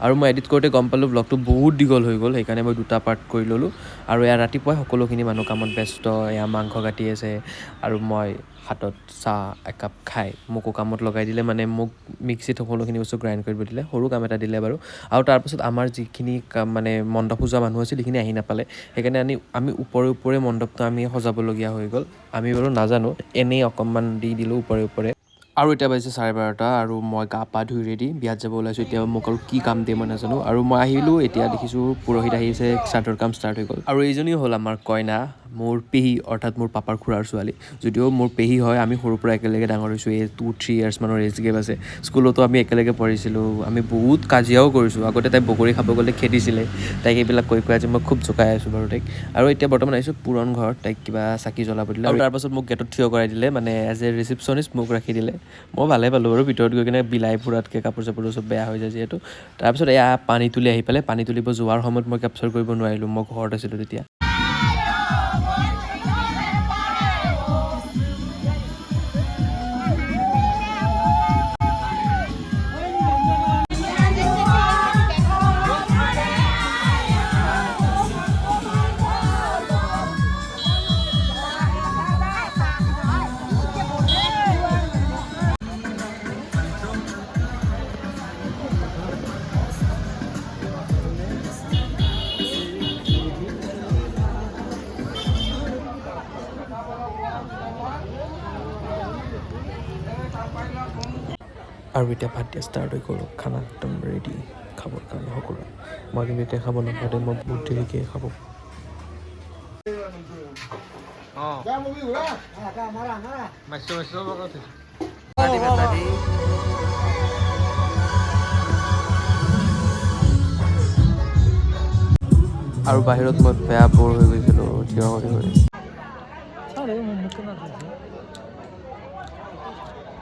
আৰু মই এডিট কৰোঁতে গম পালোঁ ব্লগটো বহুত দীঘল হৈ গ'ল, সেইকাৰণে মই 2টা পাৰ্ট কৰি ল'লোঁ। আৰু এয়া ৰাতিপুৱাই সকলোখিনি মানুহ কামত ব্যস্ত, এয়া মাংস কাটি আছে আৰু মই হাতত চাহ একাপ খাই মোকো কামত লগাই দিলে, মানে মোক মিক্সিত সকলোখিনি বস্তু গ্ৰাইণ্ড কৰিব দিলে, সৰু কাম এটা দিলে বাৰু। আৰু তাৰপাছত আমাৰ যিখিনি মানে মণ্ডপ সজোৱা মানুহ আছিল সেইখিনি আহি নাপালে, সেইকাৰণে আমি ওপৰে মণ্ডপটো আমি সজাবলগীয়া হৈ গ'ল। আমি বাৰু নাজানো, এনেই অকণমান দি দিলোঁ ওপৰে। আৰু এতিয়া বাজিছে 12:30 আৰু মই গা পা ধুই ৰেডি বিয়াত যাব ওলাইছোঁ। এতিয়া মোক আৰু কি কাম দিয়ে মই নাজানো। আৰু মই আহিলোঁ, এতিয়া দেখিছোঁ পুৰোহিত আহিছে, শ্ৰাদ্ধৰ কাম ষ্টাৰ্ট হৈ গ'ল। আৰু এইজনী হ'ল আমাৰ কইনা, মোৰ পেহী, অৰ্থাৎ মোৰ পাপাৰ খুৰাৰ ছোৱালী। যদিও মোৰ পেহী হয়, আমি সৰুৰ পৰা একেলগে ডাঙৰ হৈছোঁ। 2-3 ইয়াৰ্ছ মানৰ এজ গেপ আছে। স্কুলতো আমি একেলগে পঢ়িছিলোঁ, আমি বহুত কাজিয়াও কৰিছোঁ। আগতে তাই বগৰী খাব গ'লে খেদিছিলে, তাইক এইবিলাক কৈ আজি মই খুব জোকাই আছোঁ বাৰু তাইক। আৰু এতিয়া বৰ্তমান আহিছোঁ পুৰণ ঘৰত, তাইক কিবা চাকি জ্বলাব দিলে। আৰু তাৰপাছত মোক গেটত থিয় কৰাই দিলে, মানে এজ এ ৰিচিপশ্যনিষ্ট মোক ৰাখি দিলে। মই ভালে পালোঁ বাৰু, ভিতৰত গৈ কিনে বিলাই ফুৰাতকৈ কাপোৰ চাপোৰো চব বেয়া হৈ যায় যিহেতু। তাৰপিছত এয়া পানী তুলি আহি পেলাই, পানী তুলিব যোৱাৰ সময়ত মই কেপচাৰ কৰিব নোৱাৰিলোঁ, মই ঘৰত আছিলোঁ তেতিয়া। আৰু এতিয়া ভাত দিয়া ষ্টাৰ্ট হৈ গ'ল, খানা একদম ৰেডি খাবৰ কাৰণে সকলো। মই কিন্তু এতিয়া খাব নাপাওঁতে মই বহুত দেৰিকৈ খাব। আৰু বাহিৰত মই বেয়া বৰ হৈ গৈছিলোঁ থিয় হৈ।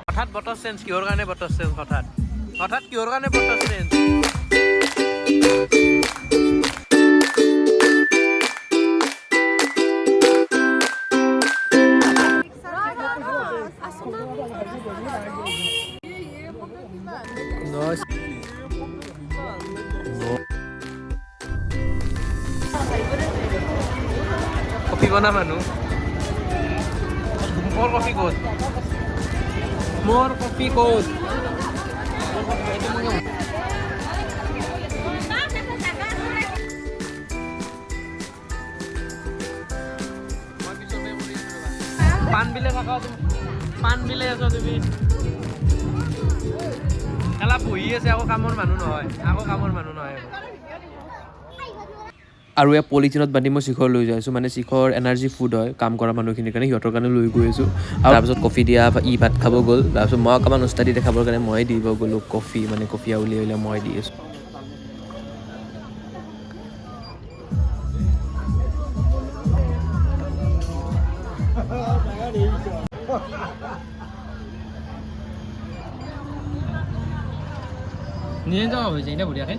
হঠাৎ বতৰ চেঞ্জ, কিহৰ কাৰণে বতৰ চেঞ্জ? হঠাৎ কিহৰ কাৰণে বতৰ চেঞ্জ? কফি বনা মানুহ, মোৰ কফি ক'ত? মোৰ কফি ক'ত? পাণ বিলে থাকা তুমি, পাণ বিলে আছা তুমি। খেলা বহি আছে, আকৌ কামৰ মানুহ নহয়। আৰু এয়া পলিথিনত বান্ধি মই শিখৰ লৈ যাইছোঁ, মানে শিখৰ এনাৰ্জি ফুড হয় কাম কৰা মানুহখিনিৰ কাৰণে, সিহঁতৰ কাৰণে লৈ গৈ আছোঁ। আৰু তাৰপিছত কফি দিয়া ভাত খাব গ'ল, তাৰপিছত মই অকণমান উস্তাদি দেখাবৰ কাৰণে মই দিব গ'লোঁ কফি, মানে কফি উলিয়াই মই দি আছোঁ। নিয়ে যাওয়া হয়েছে এটা বঢ়িয়াকে।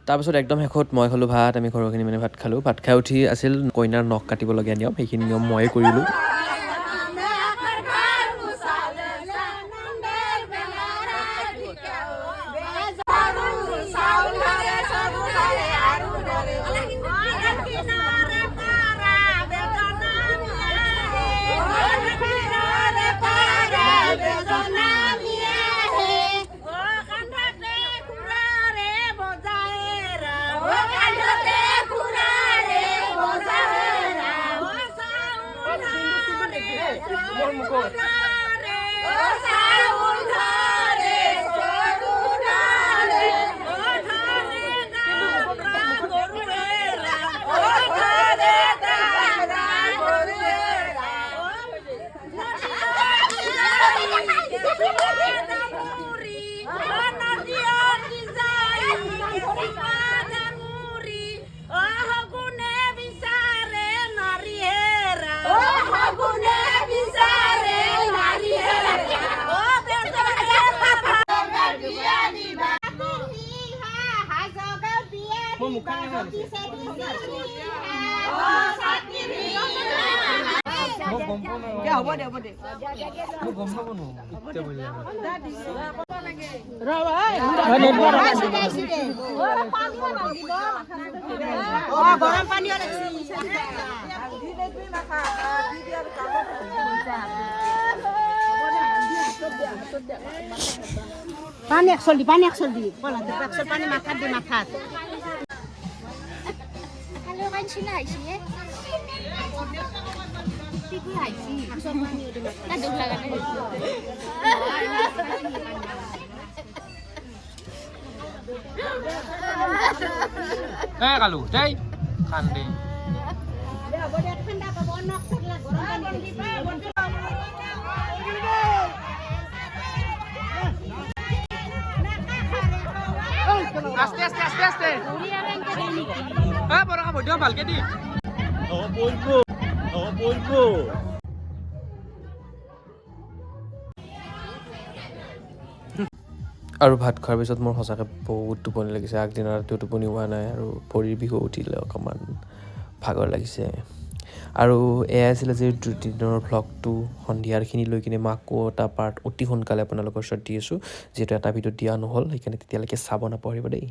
তাৰপিছত একদম শেষত মই খালোঁ ভাত, আমি ঘৰৰখিনি মানে ভাত খালোঁ। ভাত খাই উঠি আছিল কইনাৰ নখ কাটিবলগীয়া নিয়ম, সেইখিনি নিয়ম ময়ে কৰিলোঁ। গৰম পানী পানী 100 দি বলা 100 পানী মাথাত দি মাথাত Halo kan sila sih. Tiku hai sih. Kan dulu kan. Kalau dai kan deh. Aste. Orang kamu dia balik di. Pulpo. আৰু ভাত খোৱাৰ পিছত মোৰ সঁচাকৈ বহুত টোপনি লাগিছে আগদিনা ৰাতিও টোপনি হোৱা নাই আৰু ভৰিৰ বিহু উঠিলে অকণমান ভাগৰ লাগিছে আৰু এয়া আছিলে যে দিনৰ ভ্লগটো সন্ধিয়াৰখিনি লৈ কিনে মই আকৌ এটা পাৰ্ট অতি সোনকালে আপোনালোকৰ ওচৰত দি আছোঁ যিহেতু এটা ভিডিঅ' দিয়া নহ'ল সেইকাৰণে তেতিয়ালৈকে চাব নাপাহৰিব দেই